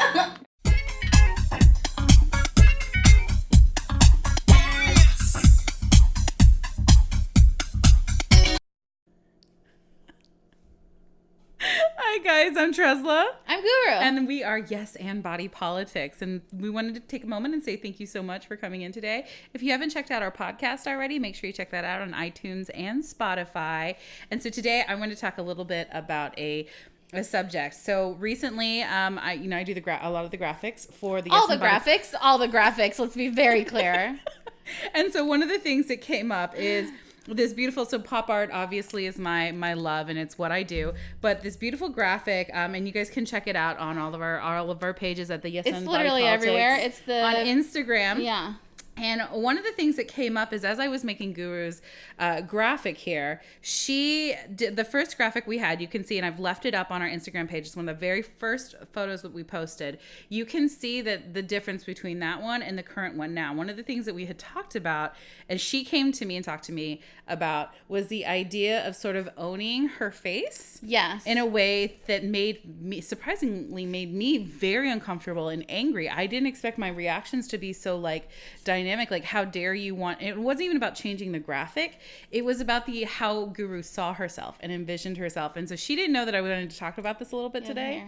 Hi guys, I'm Tresla. I'm Guru. And we are Yes and Body Politics. And we wanted to take a moment and say thank you so much for coming in today. If you haven't checked out our podcast already, make sure you check that out on iTunes and Spotify. And so today I want to talk a little bit about a subject. So recently, I do a lot of the graphics for the all the graphics. Let's be very clear. And so one of the things that came up is this beautiful, so pop art obviously is my love and it's what I do, but this beautiful graphic, and you guys can check it out on all of our pages at the Yes and Body Politics. It's literally everywhere. It's on Instagram. Yeah. And one of the things that came up is as I was making Guru's graphic here, she did the first graphic we had, you can see, and I've left it up on our Instagram page. It's one of the very first photos that we posted. You can see that the difference between that one and the current one now. One of the things that we had talked about, and she came to me and talked to me about, was the idea of sort of owning her face. Yes. In a way that surprisingly made me very uncomfortable and angry. I didn't expect my reactions to be so dynamic. Like, how dare you want, it wasn't even about changing the graphic. It was about how Guru saw herself and envisioned herself. And so she didn't know that I wanted to talk about this a little bit today.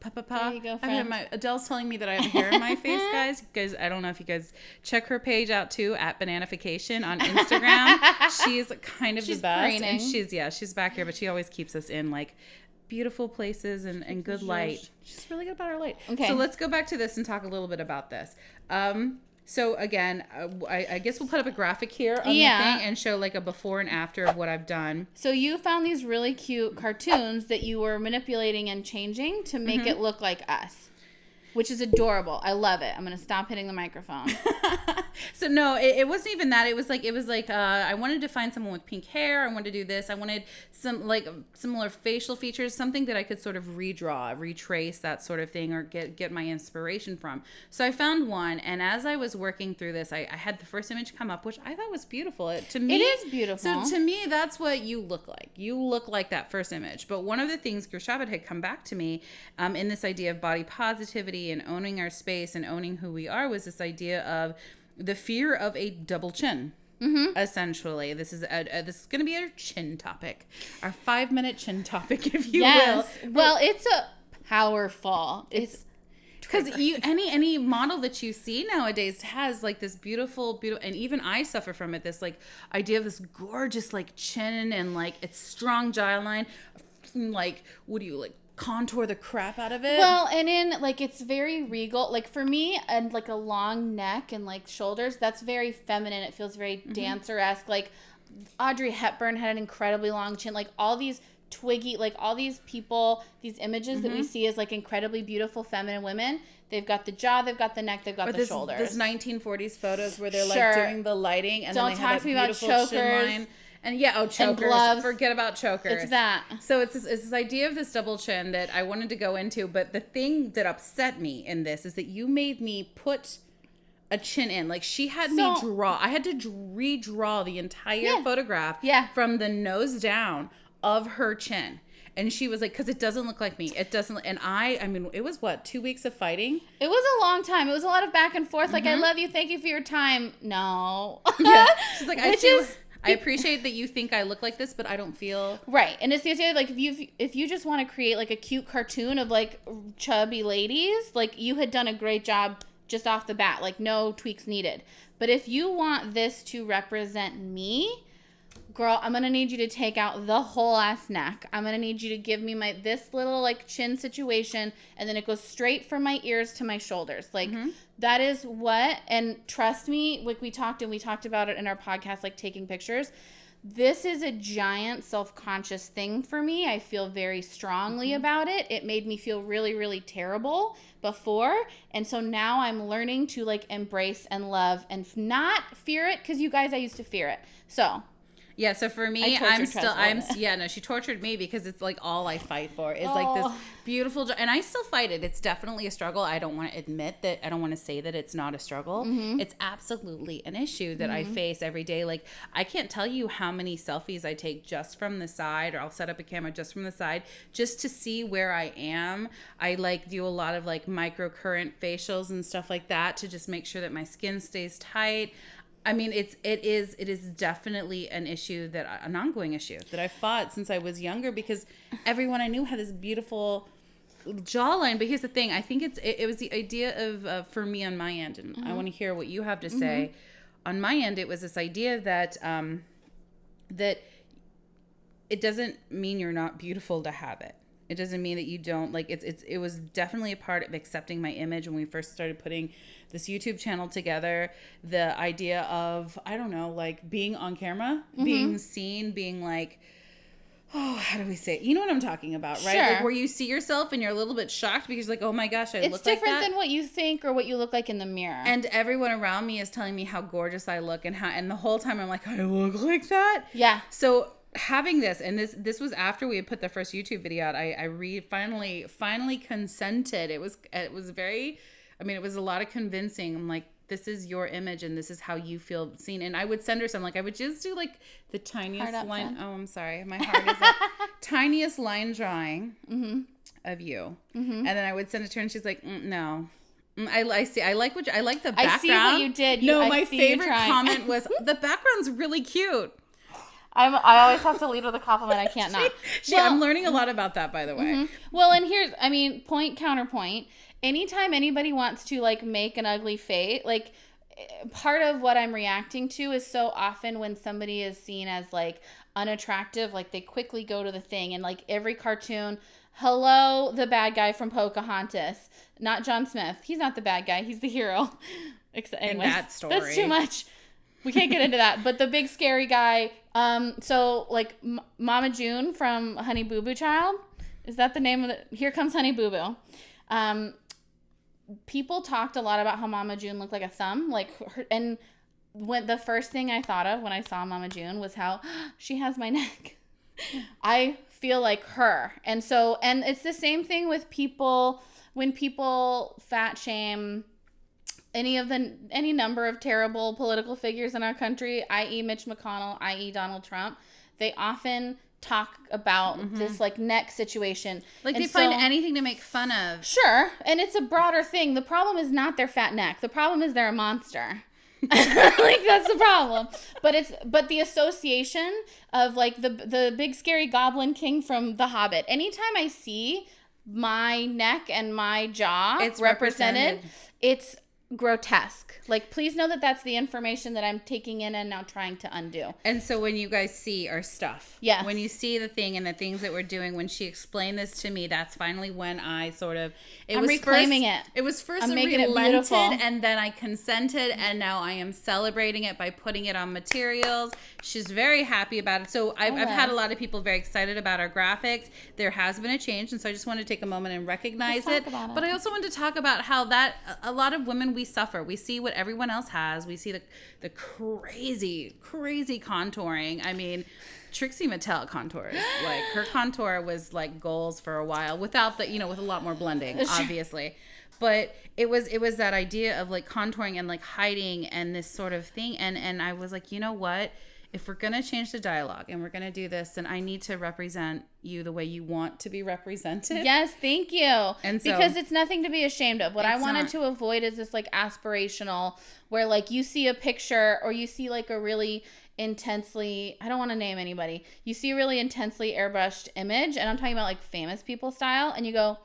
There you go, friend. Adele's telling me that I have hair in my face, guys. Because I don't know if you guys check her page out too, at Bananification on Instagram. She's kind of the best. Preening. And she's back here, but she always keeps us in beautiful places and good light. She's really good about our light. Okay. So let's go back to this and talk a little bit about this. So again, I guess we'll put up a graphic here on the thing and show a before and after of what I've done. So you found these really cute cartoons that you were manipulating and changing to make it look like us, which is adorable. I love it. I'm going to stop hitting the microphone. So no, it wasn't even that. It was I wanted to find someone with pink hair. I wanted to do this. I wanted some similar facial features, something that I could sort of retrace that sort of thing, or get my inspiration from. So I found one, and as I was working through this, I had the first image come up, which I thought was beautiful. To me, it is beautiful. So to me, that's what you look like. You look like that first image. But one of the things Shabd had come back to me in this idea of body positivity and owning our space and owning who we are was this idea of the fear of a double chin. Essentially, this is going to be our chin topic, our 5-minute chin topic, if you will. Well, it's a powerful. It's because any model that you see nowadays has this beautiful, and even I suffer from it. This idea of this gorgeous chin and it's strong jawline. What do you contour the crap out of it? Well, and in it's very regal. For me, and a long neck and shoulders, that's very feminine. It feels very dancer-esque. Audrey Hepburn had an incredibly long chin. All these twiggy, all these people, these images that we see as incredibly beautiful feminine women, they've got the jaw, they've got the neck, they've got the shoulders. Those 1940s photos where they're doing the lighting and don't then they talk have to me that about beautiful chokers. chin line. And chokers. And gloves. Forget about chokers. It's that. So it's this idea of this double chin that I wanted to go into. But the thing that upset me in this is that you made me put a chin in. She had me draw. I had to redraw the entire photograph from the nose down of her chin. And she was because it doesn't look like me. It doesn't. And I mean, it was 2 weeks of fighting? It was a long time. It was a lot of back and forth. I love you. Thank you for your time. No. Yeah. She's I appreciate that you think I look like this, but I don't feel right. And it's the idea if you just want to create a cute cartoon of chubby ladies, you had done a great job just off the bat. No tweaks needed. But if you want this to represent me, girl, I'm gonna need you to take out the whole ass neck. I'm gonna need you to give me this little chin situation, and then it goes straight from my ears to my shoulders. That is what, and trust me, we talked about it in our podcast, taking pictures. This is a giant self-conscious thing for me. I feel very strongly about it. It made me feel really, really terrible before. And so now I'm learning to embrace and love and not fear it, because you guys, I used to fear it. So Yeah, so for me, she tortured me because it's like all I fight for is like this beautiful, and I still fight it. It's definitely a struggle. I don't want to admit that, I don't want to say that it's not a struggle. It's absolutely an issue that I face every day. Like, I can't tell you how many selfies I take just from the side, or I'll set up a camera just from the side just to see where I am. I like do a lot of like microcurrent facials and stuff like that to just make sure that my skin stays tight. I mean, it is definitely an ongoing issue that I fought since I was younger, because everyone I knew had this beautiful jawline. But here's the thing: I think it was the idea of for me on my end, and I want to hear what you have to say. On my end, it was this idea that that it doesn't mean you're not beautiful to have it. It doesn't mean that you don't like it was definitely a part of accepting my image when we first started putting this YouTube channel together. The idea of, I don't know, like being on camera, being seen, being like, oh, how do we say it? You know what I'm talking about, right? Sure. Like where you see yourself and you're a little bit shocked because you're like, oh my gosh, I look like that. It's different than what you think or what you look like in the mirror. And everyone around me is telling me how gorgeous I look, and the whole time I'm like, I look like that? Yeah. So having this, and this was after we had put the first YouTube video out, I finally consented. It was very, I mean, it was a lot of convincing. I'm like, this is your image and this is how you feel seen. And I would send her some, like I would just do like the tiniest line. Oh, I'm sorry. My heart is like tiniest line drawing of you. And then I would send it to her and she's like, no. I see. I like the background. I see what you did. My favorite comment was, the background's really cute. I always have to lead with a compliment. I can't not. I'm learning a lot about that, by the way. Well, and here's, I mean, point counterpoint. Anytime anybody wants to like make an ugly face, like part of what I'm reacting to is so often when somebody is seen as like unattractive, like they quickly go to the thing, and like every cartoon, hello, the bad guy from Pocahontas, not John Smith. He's not the bad guy. He's the hero. Anyways, in that story. That's too much. We can't get into that. But the big scary guy, so like Mama June from Honey Boo Boo Child, is that the name of the, Here Comes Honey Boo Boo. People talked a lot about how Mama June looked like a thumb, like her, and when the first thing I thought of when I saw Mama June was how she has my neck. I feel like her. And so, and it's the same thing with people, when people fat shame any number of terrible political figures in our country, i.e. Mitch McConnell, i.e. Donald Trump, they often talk about this like neck situation. Like, and they find anything to make fun of. Sure. And it's a broader thing. The problem is not their fat neck. The problem is they're a monster. Like, that's the problem. But the association of like the big scary goblin king from The Hobbit. Anytime I see my neck and my jaw represented, it's grotesque. Like, please know that that's the information that I'm taking in and now trying to undo. And so when you guys see our stuff, when you see the thing and the things that we're doing, when she explained this to me, that's finally when I sort of, I'm reclaiming it. It was first I'm making it beautiful, and then I consented, and now I am celebrating it by putting it on materials. She's very happy about it. So I've had a lot of people very excited about our graphics. There has been a change, and so I just want to take a moment and recognize it. But I also want to talk about how that a lot of women, we suffer. We see what everyone else has. We see the crazy contouring. I mean, Trixie Mattel contours. Like, her contour was like goals for a while without the, with a lot more blending, obviously. But it was that idea of like contouring and like hiding and this sort of thing. And I was like, you know what? If we're going to change the dialogue and we're going to do this, then I need to represent you the way you want to be represented. Yes, thank you. And so, because it's nothing to be ashamed of. What I wanted to avoid is this like aspirational where like you see a picture or you see like a really intensely, I don't want to name anybody. You see a really intensely airbrushed image, and I'm talking about like famous people style, and you go,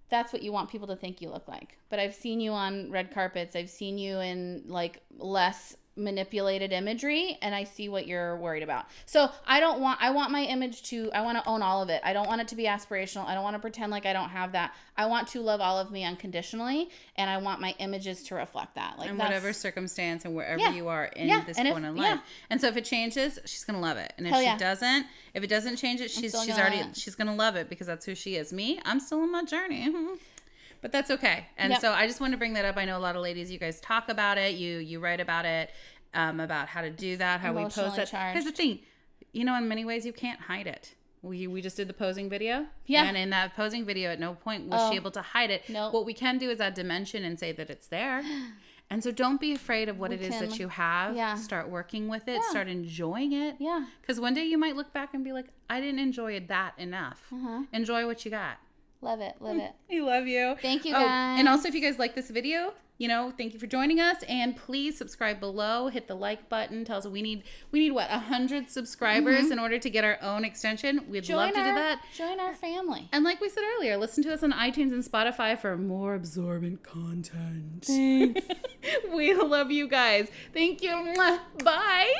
that's what you want people to think you look like. But I've seen you on red carpets. I've seen you in like less manipulated imagery, and I see what you're worried about. So I want my image I want to own all of it. I don't want it to be aspirational. I don't want to pretend like I don't have that. I want to love all of me unconditionally, and I want my images to reflect that. Like, in whatever circumstance and wherever you are in this point in life. Yeah. And so if it changes, she's gonna love it. And if if it doesn't change it, she's gonna love it, because that's who she is. Me, I'm still on my journey. But that's okay. And so I just wanted to bring that up. I know a lot of ladies, you guys talk about it. You write about it, about how to do that, how we post it. Here's the thing. you know, in many ways you can't hide it. We just did the posing video. Yeah. And in that posing video, at no point was she able to hide it. Nope. What we can do is add dimension and say that it's there. And so don't be afraid of what it is that you have. Yeah. Start working with it. Yeah. Start enjoying it. Yeah. Because one day you might look back and be like, I didn't enjoy that enough. Enjoy what you got. Love it. Love it. I love you. Thank you, guys. And also, if you guys like this video, you know, thank you for joining us. And please subscribe below. Hit the like button. Tell us we need what, 100 subscribers in order to get our own extension. We'd love to do that. Join our family. And like we said earlier, listen to us on iTunes and Spotify for more absorbent content. Thanks. We love you guys. Thank you. Mwah. Bye.